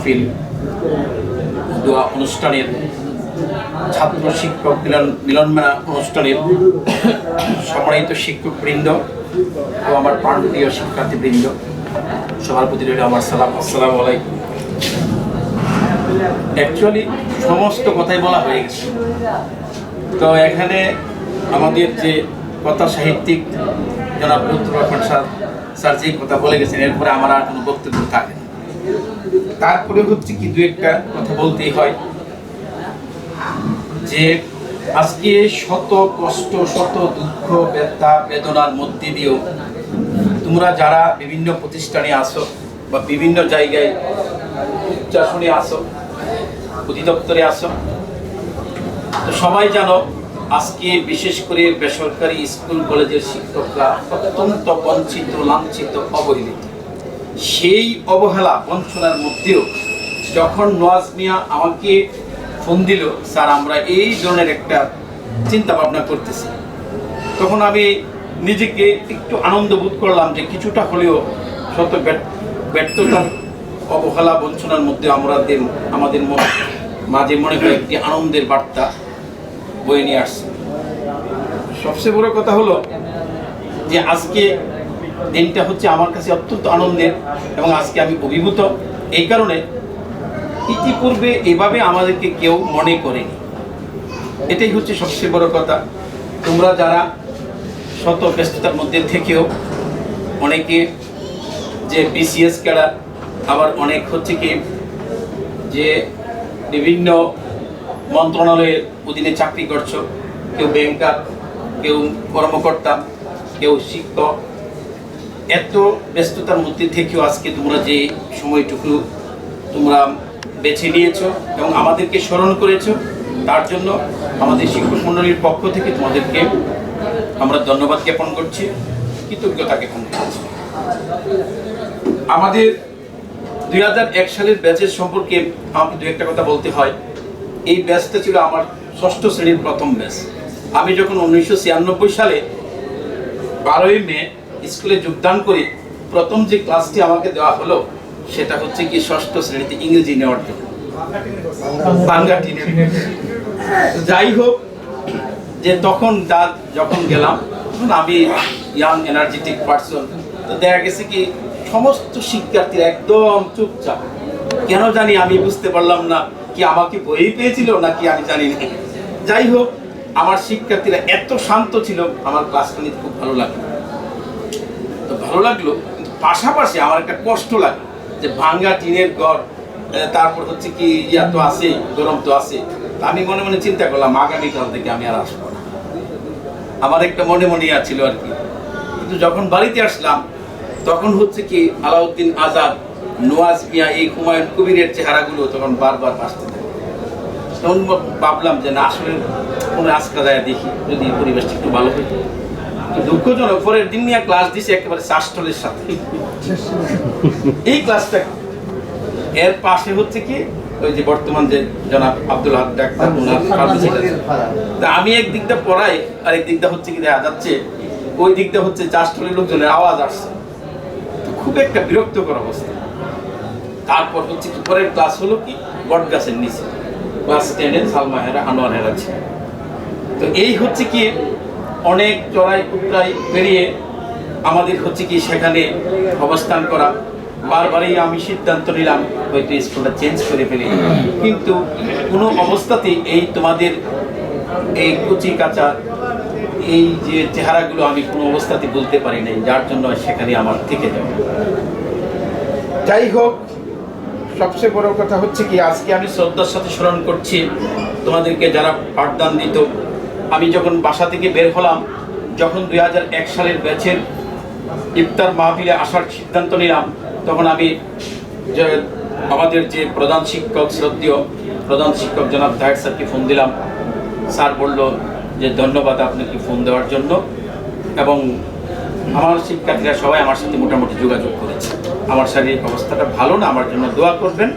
Feel দোয়া অনুষ্ঠানের ছাত্র শিক্ষক মিলনমেলা অনুষ্ঠানের সম্মানিত শিক্ষকবৃন্দ ও আমার প্রাণপ্রিয় শিক্ষার্থীবৃন্দ, সবার প্রতি রইল আমার সালাম। আসসালামু আলাইকুম। অ্যাকচুয়ালি সমস্ত কথাই বলা হয়ে গেছে, তো এখানে আমাদের যে কথা সাহিত্যিক জনাব লুৎফর রহমান স্যার যে কথা বলে গেছেন, এরপরে আমার আর কোনো বক্তব্য থাকে না। তারপরে হচ্ছে কি দু একটা কথা বলতেই হয় যে আজকে শত কষ্ট, শত দুঃখ, ব্যথা, বেদনার মধ্যে দিয়েও তোমরা যারা বিভিন্ন প্রতিষ্ঠানে আসো বা বিভিন্ন জায়গায় উচ্চাসনে আসো, অধিদপ্তরে আসো, তো সবাই জানো আজকে বিশেষ করে বেসরকারি স্কুল কলেজের শিক্ষকরা অত্যন্ত বঞ্চিত, লাঞ্ছিত, অবহেলিত। সেই অবহেলা বঞ্চনার মধ্যেও যখন নওয়াজ মিয়া আমাকে ফোন দিল, স্যার আমরা এই ধরনের একটা চিন্তা ভাবনা করতেছি, তখন আমি নিজেকে একটু আনন্দ বোধ করলাম যে কিছুটা হলেও শত ব্যর্থতার, অবহেলা, বঞ্চনার মধ্যে আমাদের মাঝে মনে হয় একটি আনন্দের বার্তা বয়ে নিয়ে আসছে। সবচেয়ে বড় কথা হলো যে আজকে দিনটা হচ্ছে আমার কাছে অত্যন্ত আনন্দের, এবং আজকে আমি অভিভূত এই কারণে, ইতিপূর্বে এভাবে আমাদেরকে কেউ মনে করেনি। এটাই হচ্ছে সবচেয়ে বড় কথা। তোমরা যারা শত ব্যস্ততার মধ্যে থেকেও অনেকে যে বিসিএস ক্যাডার, আবার অনেক হচ্ছে কি যে বিভিন্ন মন্ত্রণালয়ের অধীনে চাকরি করছো, কেউ ব্যাংকার, কেউ কর্মকর্তা, কেউ শিক্ষক, এত ব্যস্ততার মধ্যে থেকেও আজকে তোমরা যে সময়টুকু তোমরা বেছে নিয়েছো এবং আমাদেরকে স্মরণ করেছো, তার জন্য আমাদের শিক্ষক মণ্ডলীর পক্ষ থেকে তোমাদেরকে আমরা ধন্যবাদ জ্ঞাপন করছি, কৃতজ্ঞতা জ্ঞাপন করছি। আমাদের 2001 সালের ব্যাচের সম্পর্কে আমাকে দু একটা কথা বলতে হয়। এই ব্যাচটা ছিল আমার 6ষ্ঠ শ্রেণীর প্রথম ব্যাচ। আমি যখন 1996 সালে 12ই মে স্কুলে যোগদান করি, প্রথম যে ক্লাসটি আমাকে দেওয়া হলো সেটা হচ্ছে কি 6ষ্ঠ শ্রেণীতে ইংরেজি নেওয়ার জন্য, বাংলা টিনের। যাই হোক, যে তখন যখন গেলাম, তখন আমি ইয়াং এনার্জেটিক পার্সন, তো দেখা গেছে কি সমস্ত শিক্ষার্থীরা একদম চুপচাপ। কেন জানি আমি বুঝতে পারলাম না, কি আমাকে বই পেয়েছিল নাকি আমি জানি না। যাই হোক, আমার শিক্ষার্থীরা এত শান্ত ছিল, আমার ক্লাসটা নিতে খুব ভালো লাগলো। তো ভালো লাগলো, কিন্তু পাশাপাশি আমার একটা কষ্ট লাগে যে ভাঙ্গা টিনের ঘর, তারপর হচ্ছে কি ইয়া তো আছে, গরম তো আছে। আমি মনে মনে চিন্তা করলাম আগামীকাল থেকে আমি আর আসবো না, আমার একটা মনে ইয়া ছিল আর কি। কিন্তু যখন বাড়িতে আসলাম, তখন হচ্ছে কি আলাউদ্দিন আজাদ, নওয়াজ মিয়া, এই হুমায়ুন কবিরের চেহারাগুলো তখন বারবার আসতে থাকে। তখন ভাবলাম যে না, আসলে কোনো আজকা যায় দেখি যদি পরিবেশটা একটু ভালো হতো। দুঃখজনক, পরের দিন নিয়ে ক্লাস দিছে একেবারে চাষটলের সাথে এই ক্লাসটা। এর পাশে হচ্ছে কি ওই যে বর্তমান যে জনাব আব্দুল হক ডাক্তার, তা আমি এক দিকটা পড়াই, আর এক দিকটা হচ্ছে কি দেখা যাচ্ছে ওই দিকটা হচ্ছে চাষটলের লোকজনের আওয়াজ আসছে, খুব একটা বিরক্তকর অবস্থা। তারপর হচ্ছে কি পরের ক্লাস হলো কি বট গাছের নিচে, ক্লাস 10-এ সালমা হেরা, আনোয়ার হেরা ছিল। তো এই হচ্ছে কি অনেক চড়াই উতরাই পেরিয়ে আমাদের হচ্ছে কি সেখানে অবস্থান করা। বারবারই আমি সিদ্ধান্ত নিলাম হয়তো স্কুলটা চেঞ্জ করে ফেলি, কিন্তু কোনো অবস্থাতেই এই তোমাদের এই কুচি কাঁচা এই যে চেহারাগুলো আমি কোনো অবস্থাতে বলতে পারি নাই, যার জন্য সেখানে আমার থেকে যাবে। যাই হোক, সবচেয়ে বড় কথা হচ্ছে কি আজকে আমি শ্রদ্ধার সাথে স্মরণ করছি তোমাদেরকে যারা পাঠদান দিত। আমি যখন বাসা থেকে বের হলাম, যখন 2001 সালের ব্যাচের ইফতার মাহফিলে আসার সিদ্ধান্ত নিলাম, তখন আমি যে আমাদের যে প্রধান শিক্ষক, শ্রদ্ধেয় প্রধান শিক্ষক জনাব জাহেদ স্যারকে ফোন দিলাম। স্যার বলল যে ধন্যবাদ আপনাকে ফোন দেওয়ার জন্য, এবং আমার শিক্ষার্থীরা সবাই আমার সাথে মোটামুটি যোগাযোগ করেছে। আমার শারীরিক অবস্থাটা ভালো না, আমার জন্য দোয়া করবেন।